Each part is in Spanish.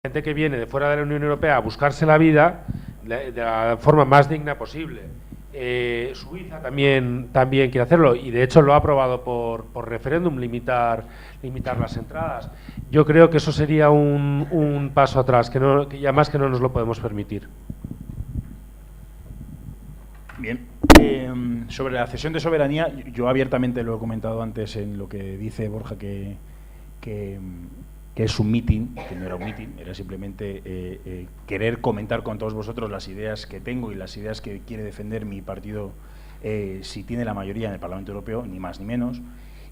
gente que viene de fuera de la Unión Europea a buscarse la vida de la forma más digna posible. Suiza también quiere hacerlo y de hecho lo ha aprobado por referéndum, limitar las entradas. Yo creo que eso sería un paso atrás, que ya más que no nos lo podemos permitir. Bien. Sobre la cesión de soberanía, yo abiertamente lo he comentado antes en lo que dice Borja, que es un mitin, que no era un mitin, era simplemente querer comentar con todos vosotros las ideas que tengo y las ideas que quiere defender mi partido si tiene la mayoría en el Parlamento Europeo, ni más ni menos.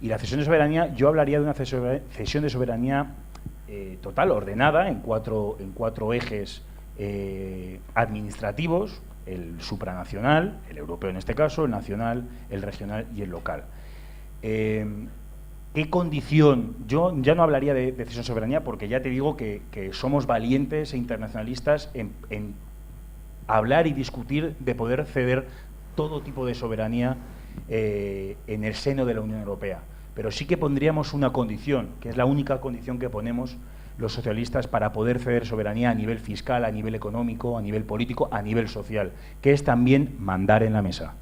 Y la cesión de soberanía, yo hablaría de una cesión de soberanía total, ordenada, en cuatro ejes administrativos: el supranacional, el europeo en este caso, el nacional, el regional y el local. ¿Qué condición? Yo ya no hablaría de cesión de soberanía, porque ya te digo que somos valientes e internacionalistas en hablar y discutir de poder ceder todo tipo de soberanía en el seno de la Unión Europea. Pero sí que pondríamos una condición, que es la única condición que ponemos los socialistas para poder ceder soberanía a nivel fiscal, a nivel económico, a nivel político, a nivel social, que es también mandar en la mesa.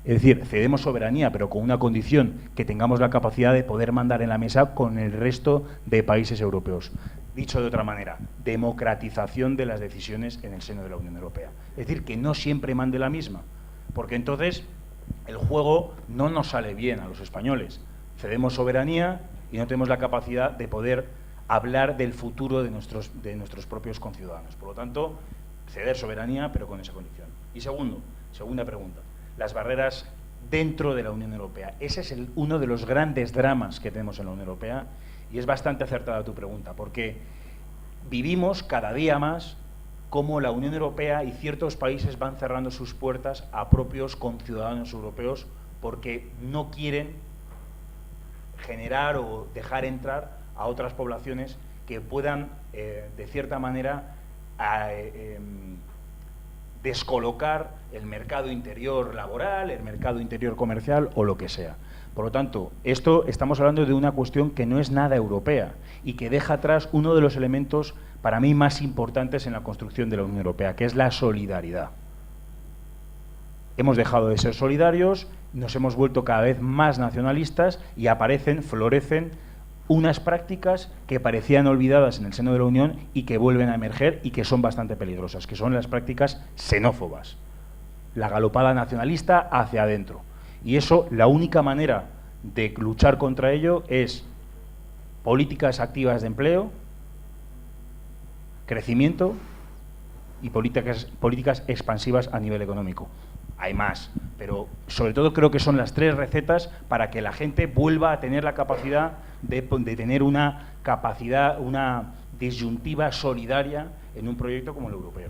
Es decir, cedemos soberanía, pero con una condición: que tengamos la capacidad de poder mandar en la mesa con el resto de países europeos. Dicho de otra manera, democratización de las decisiones en el seno de la Unión Europea. Es decir, que no siempre mande la misma, porque entonces el juego no nos sale bien a los españoles. Cedemos soberanía y no tenemos la capacidad de poder hablar del futuro de nuestros propios conciudadanos. Por lo tanto, ceder soberanía, pero con esa condición. Y segunda pregunta: las barreras dentro de la Unión Europea. Ese es uno de los grandes dramas que tenemos en la Unión Europea, y es bastante acertada tu pregunta, porque vivimos cada día más cómo la Unión Europea y ciertos países van cerrando sus puertas a propios conciudadanos europeos porque no quieren generar o dejar entrar a otras poblaciones que puedan, de cierta manera, descolocar el mercado interior laboral, el mercado interior comercial o lo que sea. Por lo tanto, estamos hablando de una cuestión que no es nada europea y que deja atrás uno de los elementos para mí más importantes en la construcción de la Unión Europea, que es la solidaridad. Hemos dejado de ser solidarios, nos hemos vuelto cada vez más nacionalistas y florecen unas prácticas que parecían olvidadas en el seno de la Unión y que vuelven a emerger y que son bastante peligrosas, que son las prácticas xenófobas, la galopada nacionalista hacia adentro. Y eso, la única manera de luchar contra ello es políticas activas de empleo, crecimiento y políticas expansivas a nivel económico. Hay más, pero sobre todo creo que son las tres recetas para que la gente vuelva a tener la capacidad de tener una disyuntiva solidaria en un proyecto como el europeo.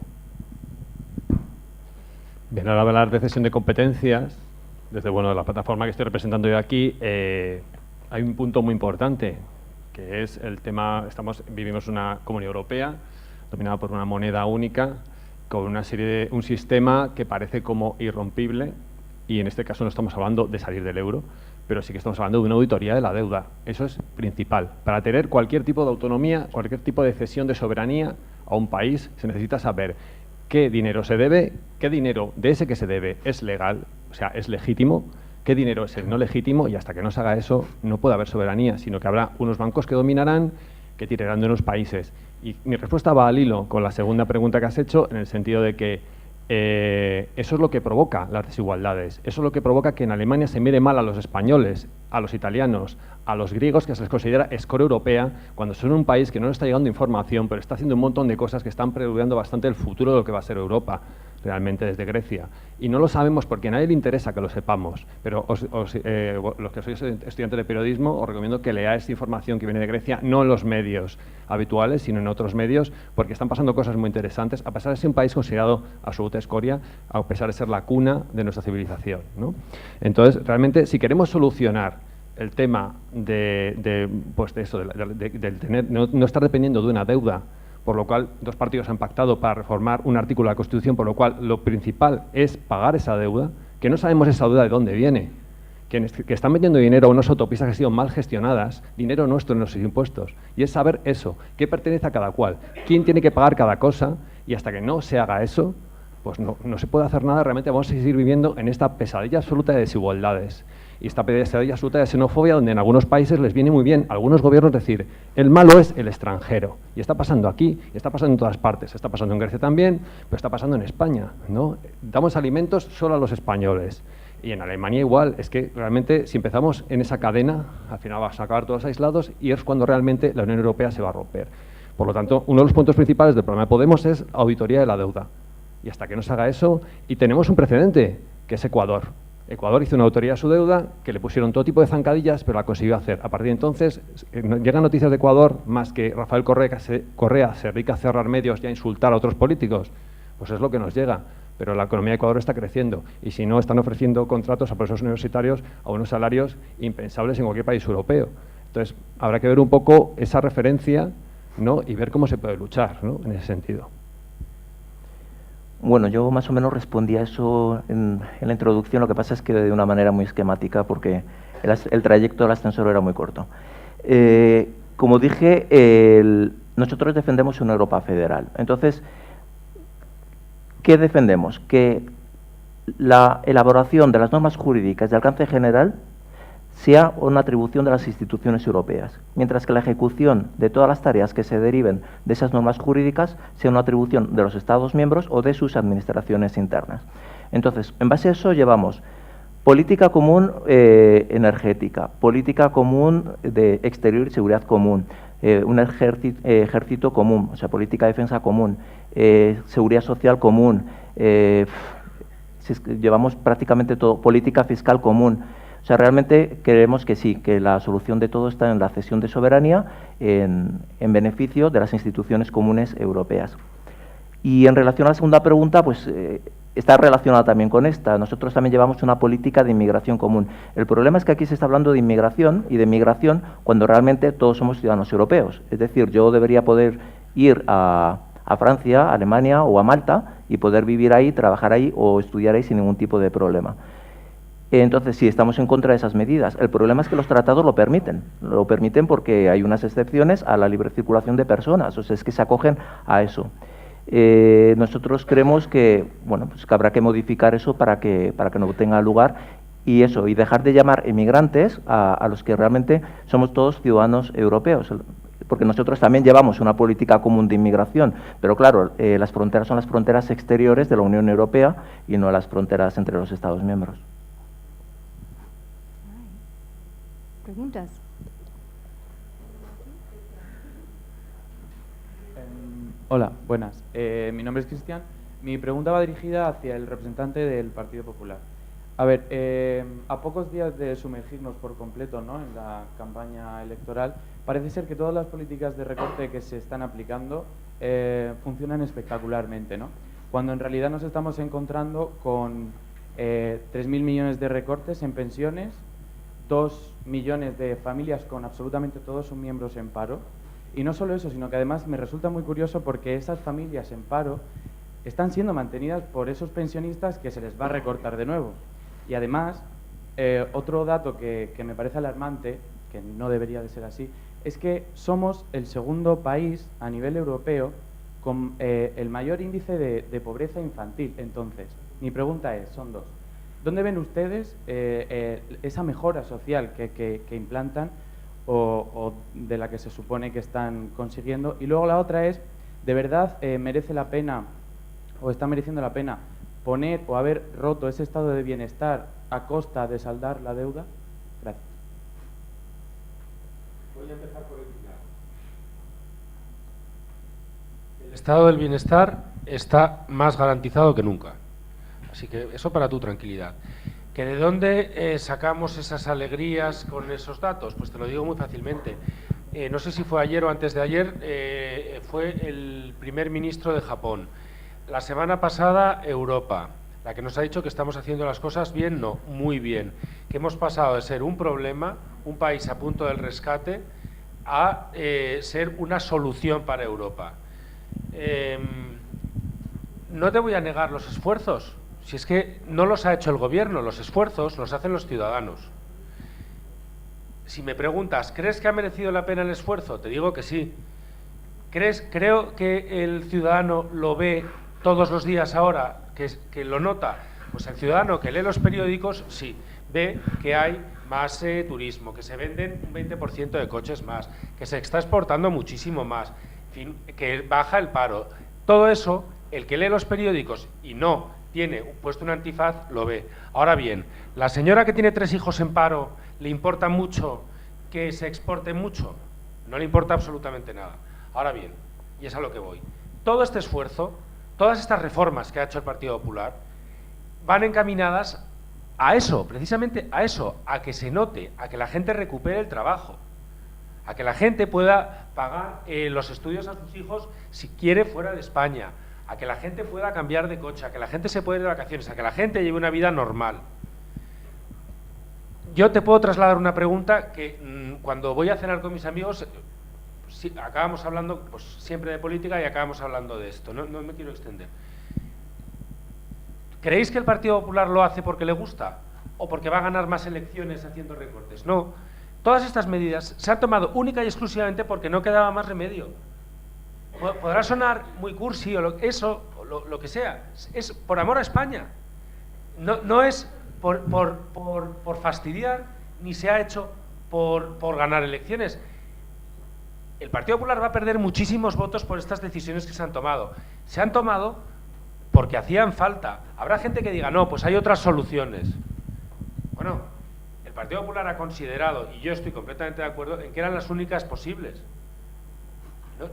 Bien, ahora hablar de cesión de competencias, desde la plataforma que estoy representando yo aquí, hay un punto muy importante, que es el tema: vivimos una Comunidad Europea dominada por una moneda única, con un sistema que parece como irrompible, y en este caso no estamos hablando de salir del euro, pero sí que estamos hablando de una auditoría de la deuda. Eso es principal. Para tener cualquier tipo de autonomía, cualquier tipo de cesión de soberanía a un país, se necesita saber qué dinero se debe, qué dinero de ese que se debe es legal, o sea, es legítimo, qué dinero es el no legítimo, y hasta que no se haga eso no puede haber soberanía, sino que habrá unos bancos que dominarán, que tirarán de unos países. Y mi respuesta va al hilo con la segunda pregunta que has hecho, en el sentido de que eso es lo que provoca las desigualdades, eso es lo que provoca que en Alemania se mire mal a los españoles, a los italianos, a los griegos, que se les considera escoria europea, cuando son un país que no le está llegando información, pero está haciendo un montón de cosas que están preludiando bastante el futuro de lo que va a ser Europa, realmente desde Grecia. Y no lo sabemos porque a nadie le interesa que lo sepamos, pero los que sois estudiantes de periodismo os recomiendo que leáis información que viene de Grecia, no en los medios habituales, sino en otros medios, porque están pasando cosas muy interesantes, a pesar de ser un país considerado absoluta escoria, a pesar de ser la cuna de nuestra civilización, ¿no? Entonces, realmente, si queremos solucionar el tema de no estar dependiendo de una deuda, por lo cual dos partidos han pactado para reformar un artículo de la Constitución, por lo cual lo principal es pagar esa deuda, que no sabemos esa deuda de dónde viene, que están metiendo dinero a unas autopistas que han sido mal gestionadas, dinero nuestro en nuestros impuestos. Y es saber eso, qué pertenece a cada cual, quién tiene que pagar cada cosa, y hasta que no se haga eso, pues no se puede hacer nada. Realmente vamos a seguir viviendo en esta pesadilla absoluta de desigualdades y esta pesadilla absoluta de xenofobia, donde en algunos países les viene muy bien a algunos gobiernos decir el malo es el extranjero. Y está pasando aquí, y está pasando en todas partes. Está pasando en Grecia también, pero está pasando en España, ¿no? Damos alimentos solo a los españoles. Y en Alemania igual. Es que realmente si empezamos en esa cadena, al final vas a acabar todos aislados y es cuando realmente la Unión Europea se va a romper. Por lo tanto, uno de los puntos principales del programa de Podemos es auditoría de la deuda. Y hasta que no se haga eso, y tenemos un precedente, que es Ecuador. Ecuador hizo una auditoría a su deuda, que le pusieron todo tipo de zancadillas, pero la consiguió hacer. A partir de entonces, llegan noticias de Ecuador, más que Rafael Correa se dedica a cerrar medios y a insultar a otros políticos. Pues es lo que nos llega. Pero la economía de Ecuador está creciendo. Y si no, están ofreciendo contratos a profesores universitarios a unos salarios impensables en cualquier país europeo. Entonces, habrá que ver un poco esa referencia, ¿no? Y ver cómo se puede luchar, ¿no? En ese sentido. Bueno, yo más o menos respondí a eso en la introducción, lo que pasa es que de una manera muy esquemática porque el trayecto del ascensor era muy corto. Como dije, nosotros defendemos una Europa federal. Entonces, ¿qué defendemos? Que la elaboración de las normas jurídicas de alcance general sea una atribución de las instituciones europeas, mientras que la ejecución de todas las tareas que se deriven de esas normas jurídicas sea una atribución de los Estados miembros o de sus administraciones internas. Entonces, en base a eso llevamos política común energética, política común de exterior y seguridad común, un ejército común, o sea, política de defensa común, seguridad social común, llevamos prácticamente todo, política fiscal común. O sea, realmente creemos que sí, que la solución de todo está en la cesión de soberanía en beneficio de las instituciones comunes europeas. Y en relación a la segunda pregunta, pues está relacionada también con esta. Nosotros también llevamos una política de inmigración común. El problema es que aquí se está hablando de inmigración y de migración cuando realmente todos somos ciudadanos europeos. Es decir, yo debería poder ir a Francia, a Alemania o a Malta y poder vivir ahí, trabajar ahí o estudiar ahí sin ningún tipo de problema. Entonces, sí, estamos en contra de esas medidas. El problema es que los tratados lo permiten porque hay unas excepciones a la libre circulación de personas, o sea, es que se acogen a eso. Nosotros creemos que, bueno, pues que habrá que modificar eso para que no tenga lugar y eso, y dejar de llamar emigrantes a los que realmente somos todos ciudadanos europeos, porque nosotros también llevamos una política común de inmigración, pero claro, las fronteras son las fronteras exteriores de la Unión Europea y no las fronteras entre los Estados miembros. ¿Preguntas? Hola, buenas. Mi nombre es Cristian. Mi pregunta va dirigida hacia el representante del Partido Popular. A ver, a pocos días de sumergirnos por completo, ¿no?, en la campaña electoral, parece ser que todas las políticas de recorte que se están aplicando funcionan espectacularmente, ¿no? Cuando en realidad nos estamos encontrando con 3.000 millones de recortes en pensiones, 2 millones de familias con absolutamente todos sus miembros en paro. Y no solo eso, sino que además me resulta muy curioso porque esas familias en paro están siendo mantenidas por esos pensionistas que se les va a recortar de nuevo. Y además, otro dato que me parece alarmante, que no debería de ser así, es que somos el segundo país a nivel europeo con el mayor índice de pobreza infantil. Entonces, mi pregunta es, son dos. ¿Dónde ven ustedes esa mejora social que implantan o de la que se supone que están consiguiendo? Y luego la otra es, ¿de verdad merece la pena o está mereciendo la pena poner o haber roto ese estado de bienestar a costa de saldar la deuda? Gracias. Voy a empezar por el final. El estado del bienestar está más garantizado que nunca. Así que eso para tu tranquilidad. ¿Que de dónde sacamos esas alegrías con esos datos? Pues te lo digo muy fácilmente. No sé si fue ayer o antes de ayer, fue el primer ministro de Japón. La semana pasada, Europa, la que nos ha dicho que estamos haciendo las cosas bien, no, muy bien. Que hemos pasado de ser un problema, un país a punto del rescate, a ser una solución para Europa. No te voy a negar los esfuerzos. Si es que no los ha hecho el gobierno, los esfuerzos los hacen los ciudadanos. si me preguntas, ¿crees que ha merecido la pena el esfuerzo? Te digo que sí. Creo que el ciudadano lo ve todos los días ahora, que lo nota. Pues el ciudadano que lee los periódicos, sí, ve que hay más turismo, que se venden un 20% de coches más, que se está exportando muchísimo más, en fin, que baja el paro. Todo eso, el que lee los periódicos y no tiene puesto un antifaz, lo ve. Ahora bien, la señora que tiene 3 hijos en paro, ¿le importa mucho que se exporte mucho? No le importa absolutamente nada. Ahora bien, y es a lo que voy, todo este esfuerzo, todas estas reformas que ha hecho el Partido Popular, van encaminadas a eso, precisamente a eso, a que se note, a que la gente recupere el trabajo, a que la gente pueda pagar los estudios a sus hijos si quiere fuera de España, a que la gente pueda cambiar de coche, a que la gente se pueda ir de vacaciones, a que la gente lleve una vida normal. Yo te puedo trasladar una pregunta que cuando voy a cenar con mis amigos, sí, acabamos hablando pues, siempre de política y acabamos hablando de esto, no me quiero extender. ¿Creéis que el Partido Popular lo hace porque le gusta o porque va a ganar más elecciones haciendo recortes? No. Todas estas medidas se han tomado única y exclusivamente porque no quedaba más remedio. Podrá sonar muy cursi o lo que sea. Es por amor a España. No es por fastidiar, ni se ha hecho por ganar elecciones. El Partido Popular va a perder muchísimos votos por estas decisiones que se han tomado. Se han tomado porque hacían falta. Habrá gente que diga, no, pues hay otras soluciones. Bueno, el Partido Popular ha considerado, y yo estoy completamente de acuerdo, en que eran las únicas posibles.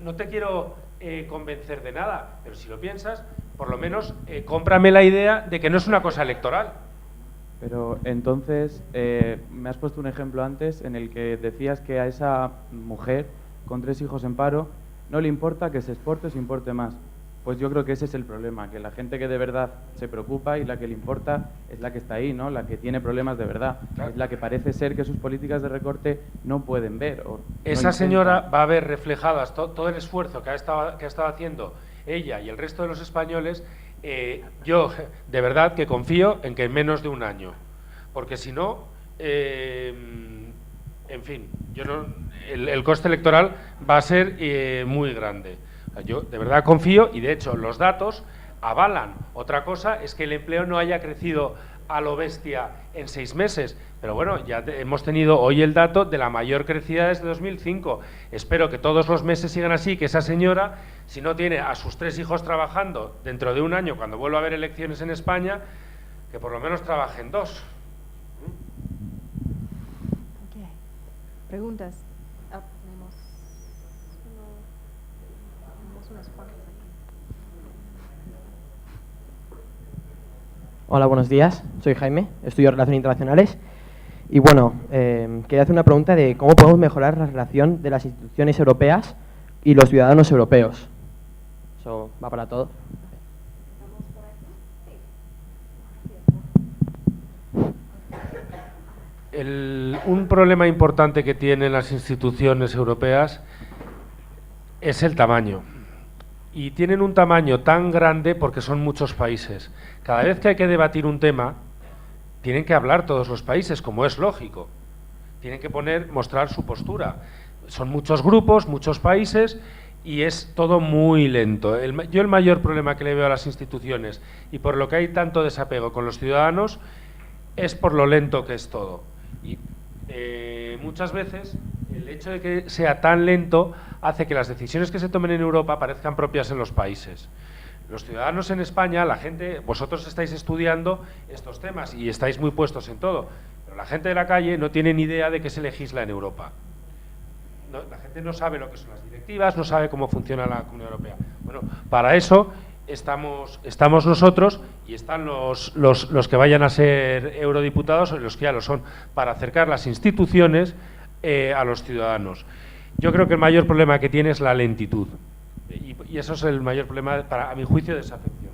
No te quiero convencer de nada, pero si lo piensas, por lo menos cómprame la idea de que no es una cosa electoral. Pero entonces, me has puesto un ejemplo antes en el que decías que a esa mujer con 3 hijos en paro no le importa que se exporte o se importe más. Pues yo creo que ese es el problema, que la gente que de verdad se preocupa y la que le importa es la que está ahí, ¿no? La que tiene problemas de verdad. Claro. Es la que parece ser que sus políticas de recorte no pueden ver. Esa señora va a ver reflejadas todo el esfuerzo que ha estado haciendo ella y el resto de los españoles. Yo, de verdad, que confío en que en menos de un año. Porque si no, en fin, el coste electoral va a ser muy grande. Yo de verdad confío y de hecho los datos avalan. Otra cosa es que el empleo no haya crecido a lo bestia en 6 meses, pero bueno, ya hemos tenido hoy el dato de la mayor crecida desde 2005. Espero que todos los meses sigan así, que esa señora, si no tiene a sus 3 hijos trabajando dentro de un año, cuando vuelva a haber elecciones en España, que por lo menos trabajen 2. Okay. ¿Preguntas? Hola, buenos días. Soy Jaime, estudio Relaciones Internacionales. Y bueno, quería hacer una pregunta de cómo podemos mejorar la relación de las instituciones europeas y los ciudadanos europeos. Eso va para todos. Un problema importante que tienen las instituciones europeas es el tamaño. Y tienen un tamaño tan grande porque son muchos países. Cada vez que hay que debatir un tema, tienen que hablar todos los países, como es lógico. Tienen que mostrar su postura. Son muchos grupos, muchos países, y es todo muy lento. Yo el mayor problema que le veo a las instituciones, y por lo que hay tanto desapego con los ciudadanos, es por lo lento que es todo. Y muchas veces el hecho de que sea tan lento hace que las decisiones que se tomen en Europa parezcan propias en los países. Los ciudadanos en España, la gente, vosotros estáis estudiando estos temas y estáis muy puestos en todo, pero la gente de la calle no tiene ni idea de qué se legisla en Europa. La gente no sabe lo que son las directivas, no sabe cómo funciona la Comunidad Europea. Bueno, para eso estamos nosotros y están los que vayan a ser eurodiputados o los que ya lo son, para acercar las instituciones a los ciudadanos. Yo creo que el mayor problema que tiene es la lentitud. Y eso es el mayor problema, a mi juicio, de esa afección.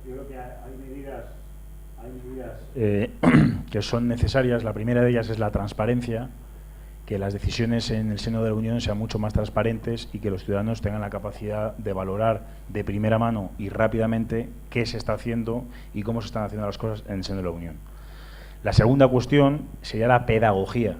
Yo creo que hay medidas que son necesarias. La primera de ellas es la transparencia, que las decisiones en el seno de la Unión sean mucho más transparentes y que los ciudadanos tengan la capacidad de valorar de primera mano y rápidamente qué se está haciendo y cómo se están haciendo las cosas en el seno de la Unión. La segunda cuestión sería la pedagogía,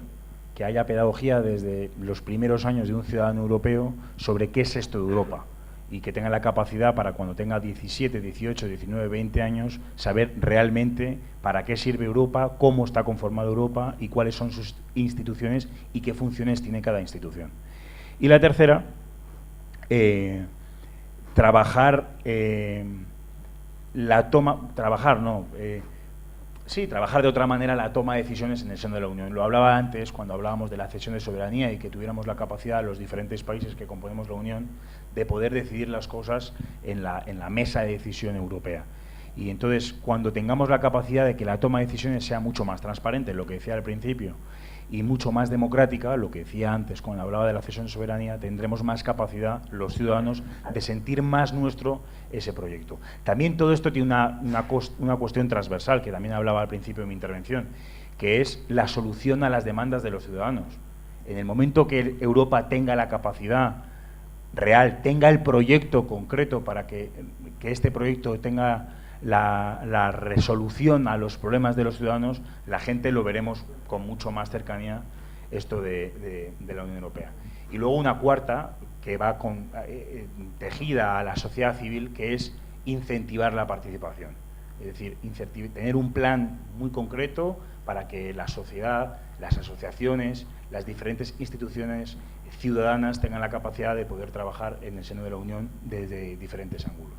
que haya pedagogía desde los primeros años de un ciudadano europeo sobre qué es esto de Europa y que tenga la capacidad para cuando tenga 17, 18, 19, 20 años saber realmente para qué sirve Europa, cómo está conformada Europa y cuáles son sus instituciones y qué funciones tiene cada institución. Y la tercera, trabajar de otra manera la toma de decisiones en el seno de la Unión. Lo hablaba antes cuando hablábamos de la cesión de soberanía y que tuviéramos la capacidad, los diferentes países que componemos la Unión, de poder decidir las cosas en la mesa de decisión europea. Y entonces, cuando tengamos la capacidad de que la toma de decisiones sea mucho más transparente, lo que decía al principio, y mucho más democrática, lo que decía antes cuando hablaba de la cesión de soberanía, tendremos más capacidad, los ciudadanos, de sentir más nuestro ese proyecto. También todo esto tiene una cuestión transversal, que también hablaba al principio de mi intervención, que es la solución a las demandas de los ciudadanos. En el momento que Europa tenga la capacidad real, tenga el proyecto concreto para que este proyecto tenga la resolución a los problemas de los ciudadanos, la gente lo veremos con mucho más cercanía, esto de la Unión Europea. Y luego una cuarta, que va tejida a la sociedad civil, que es incentivar la participación. Es decir, tener un plan muy concreto para que la sociedad, las asociaciones, las diferentes instituciones ciudadanas tengan la capacidad de poder trabajar en el seno de la Unión desde diferentes ángulos.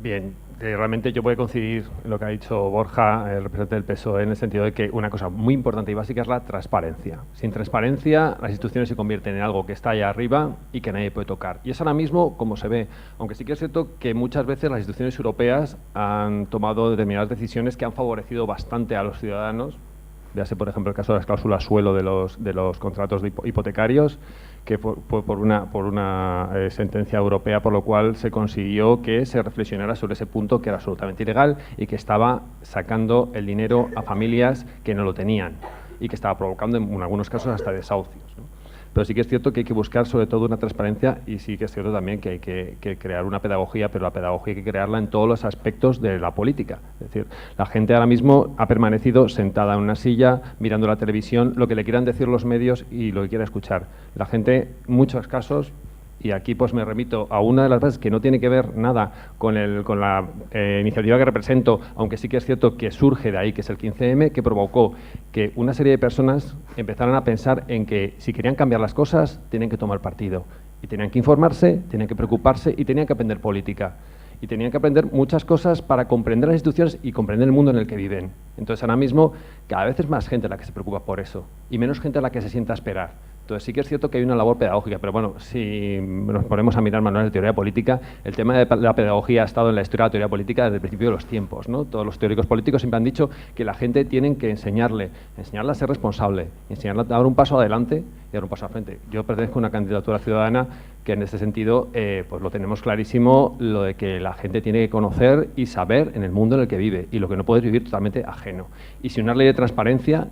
Bien, realmente yo puedo coincidir en lo que ha dicho Borja, el representante del PSOE, en el sentido de que una cosa muy importante y básica es la transparencia. Sin transparencia, las instituciones se convierten en algo que está allá arriba y que nadie puede tocar. Y es ahora mismo como se ve, aunque sí que es cierto que muchas veces las instituciones europeas han tomado determinadas decisiones que han favorecido bastante a los ciudadanos. Véase, por ejemplo, el caso de las cláusulas suelo de los contratos hipotecarios, que fue por una sentencia europea, por lo cual se consiguió que se reflexionara sobre ese punto que era absolutamente ilegal y que estaba sacando el dinero a familias que no lo tenían y que estaba provocando en algunos casos hasta desahucios, ¿no? Pero sí que es cierto que hay que buscar sobre todo una transparencia y sí que es cierto también que hay que crear una pedagogía, pero la pedagogía hay que crearla en todos los aspectos de la política. Es decir, la gente ahora mismo ha permanecido sentada en una silla, mirando la televisión, lo que le quieran decir los medios y lo que quiera escuchar. La gente, en muchos casos, y aquí pues me remito a una de las bases que no tiene que ver nada con la iniciativa que represento, aunque sí que es cierto que surge de ahí, que es el 15M, que provocó que una serie de personas empezaran a pensar en que si querían cambiar las cosas, tenían que tomar partido. Y tenían que informarse, tenían que preocuparse y tenían que aprender política. Y tenían que aprender muchas cosas para comprender las instituciones y comprender el mundo en el que viven. Entonces ahora mismo cada vez es más gente la que se preocupa por eso y menos gente la que se sienta a esperar. Entonces sí que es cierto que hay una labor pedagógica, pero bueno, si nos ponemos a mirar manuales de teoría política, el tema de la pedagogía ha estado en la historia de la teoría política desde el principio de los tiempos, ¿no? Todos los teóricos políticos siempre han dicho que la gente tienen que enseñarle a ser responsable, enseñarle a dar un paso adelante y dar un paso al frente. Yo pertenezco a una candidatura ciudadana que en este sentido pues lo tenemos clarísimo, lo de que la gente tiene que conocer y saber en el mundo en el que vive y lo que no puede vivir totalmente ajeno. Y si una ley de transparencia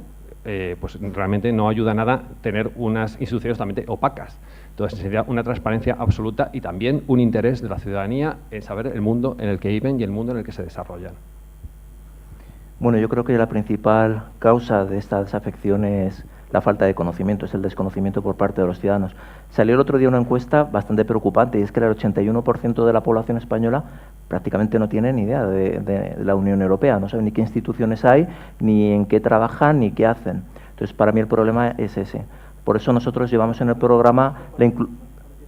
pues realmente no ayuda a nada tener unas instituciones totalmente opacas. Entonces sería una transparencia absoluta y también un interés de la ciudadanía en saber el mundo en el que viven y el mundo en el que se desarrollan. Bueno, yo creo que la principal causa de esta desafección es la falta de conocimiento, es el desconocimiento por parte de los ciudadanos. Salió el otro día una encuesta bastante preocupante y es que el 81% de la población española prácticamente no tiene ni idea de la Unión Europea, no sabe ni qué instituciones hay, ni en qué trabajan, ni qué hacen. Entonces, para mí el problema es ese. Por eso nosotros llevamos en el programa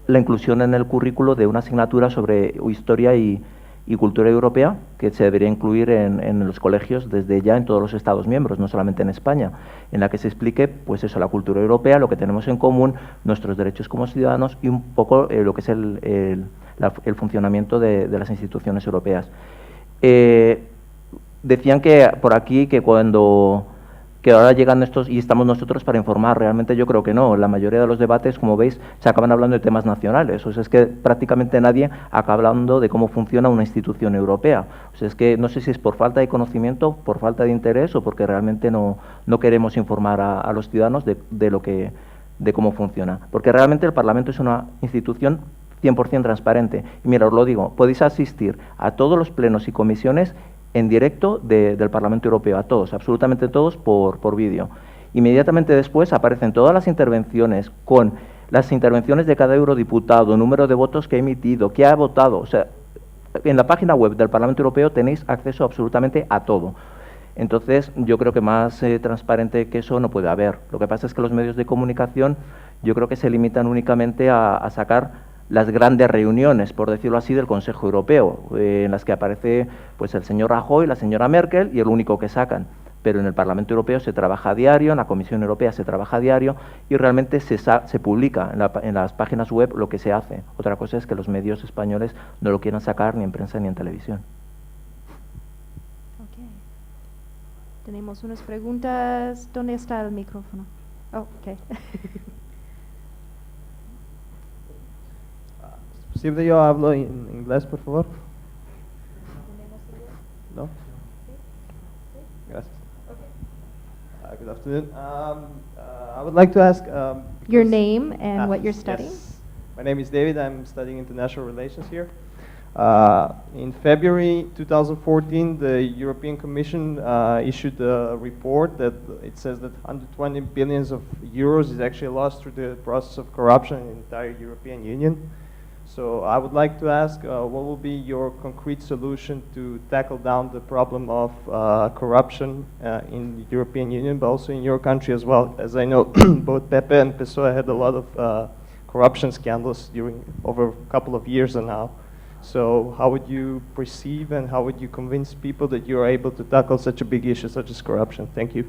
la inclusión en el currículo de una asignatura sobre historia y cultura europea, que se debería incluir en los colegios desde ya en todos los Estados miembros, no solamente en España, en la que se explique pues eso, la cultura europea, lo que tenemos en común, nuestros derechos como ciudadanos y un poco lo que es el funcionamiento de las instituciones europeas. Decían que por aquí que ahora llegan estos y estamos nosotros para informar. Realmente yo creo que no. La mayoría de los debates, como veis, se acaban hablando de temas nacionales. O sea, es que prácticamente nadie acaba hablando de cómo funciona una institución europea. O sea, es que no sé si es por falta de conocimiento, por falta de interés o porque realmente no queremos informar a los ciudadanos de cómo funciona. Porque realmente el Parlamento es una institución 100% transparente. Y mira, os lo digo, podéis asistir a todos los plenos y comisiones en directo del Parlamento Europeo, a todos, absolutamente todos, por vídeo. Inmediatamente después aparecen todas las intervenciones con las intervenciones de cada eurodiputado, número de votos que ha emitido, que ha votado. O sea, en la página web del Parlamento Europeo tenéis acceso absolutamente a todo. Entonces, yo creo que más transparente que eso no puede haber. Lo que pasa es que los medios de comunicación yo creo que se limitan únicamente a sacar las grandes reuniones, por decirlo así, del Consejo Europeo, en las que aparece pues el señor Rajoy, la señora Merkel y el único que sacan. Pero en el Parlamento Europeo se trabaja a diario, en la Comisión Europea se trabaja a diario y realmente se publica en las páginas web lo que se hace. Otra cosa es que los medios españoles no lo quieran sacar ni en prensa ni en televisión. Ok. Tenemos unas preguntas. ¿Dónde está el micrófono? Oh, ok. ¿Posible yo hablo en inglés, por favor? ¿No? Gracias. Good afternoon. I would like to ask... Your name and what you're studying? Yes. My name is David. I'm studying international relations here. In February 2014, the European Commission issued a report that it says that 120 billions of euros is actually lost through the process of corruption in the entire European Union. So I would like to ask, what will be your concrete solution to tackle down the problem of corruption in the European Union, but also in your country as well? As I know, both Pepe and PSOE had a lot of corruption scandals over a couple of years now. So how would you perceive and how would you convince people that you are able to tackle such a big issue such as corruption? Thank you.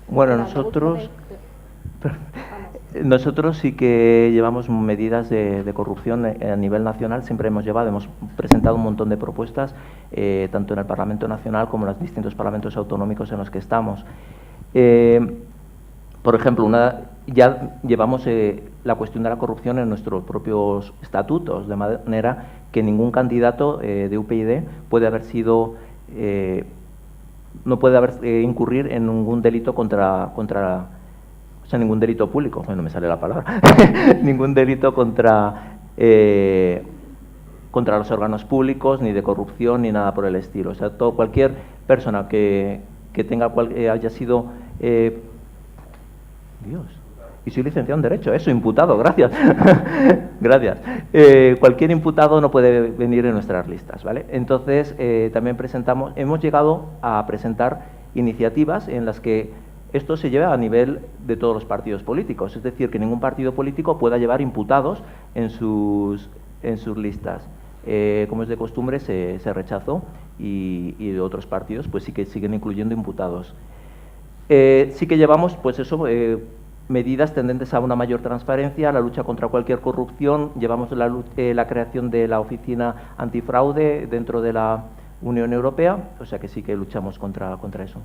Bueno, nosotros sí que llevamos medidas de corrupción a nivel nacional, siempre hemos presentado un montón de propuestas, tanto en el Parlamento Nacional como en los distintos parlamentos autonómicos en los que estamos. Por ejemplo, ya llevamos la cuestión de la corrupción en nuestros propios estatutos, de manera que ningún candidato de UPyD puede haber sido... no puede incurrir en ningún delito o sea, ningún delito público, bueno, me sale la palabra, ningún delito contra los órganos públicos, ni de corrupción, ni nada por el estilo. O sea, cualquier persona que haya sido... Dios, y soy licenciado en Derecho, eso, imputado, gracias. Gracias. Cualquier imputado no puede venir en nuestras listas, ¿vale? Entonces, también hemos llegado a presentar iniciativas en las que esto se lleva a nivel de todos los partidos políticos, es decir, que ningún partido político pueda llevar imputados en sus listas. Como es de costumbre, se rechazó y de otros partidos pues sí que siguen incluyendo imputados. Sí que llevamos, pues eso, medidas tendentes a una mayor transparencia, a la lucha contra cualquier corrupción. Llevamos la creación de la Oficina Antifraude dentro de la Unión Europea, o sea que sí que luchamos contra eso.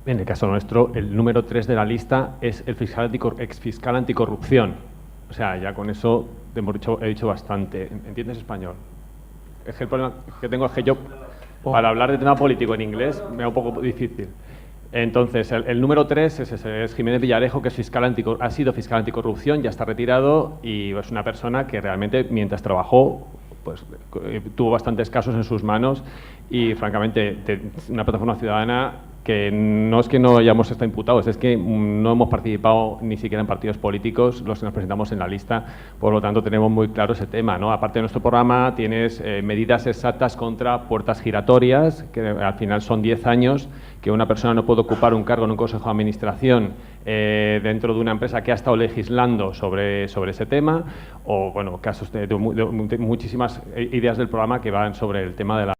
En el caso nuestro, el número 3 de la lista es el exfiscal anticorrupción. O sea, ya con eso he dicho bastante. ¿Entiendes español? Es que el problema que tengo es que yo, para hablar de tema político en inglés, me da un poco difícil. Entonces, el número 3 es Jiménez Villarejo, que es ha sido fiscal anticorrupción, ya está retirado y es una persona que realmente, mientras trabajó, pues tuvo bastantes casos en sus manos y, francamente, una plataforma ciudadana que no es que no hayamos estado imputados, es que no hemos participado ni siquiera en partidos políticos los que nos presentamos en la lista, por lo tanto tenemos muy claro ese tema, ¿no? Aparte de nuestro programa tienes medidas exactas contra puertas giratorias, que al final son 10 años que una persona no puede ocupar un cargo en un consejo de administración dentro de una empresa que ha estado legislando sobre ese tema, o bueno, casos de muchísimas ideas del programa que van sobre el tema de la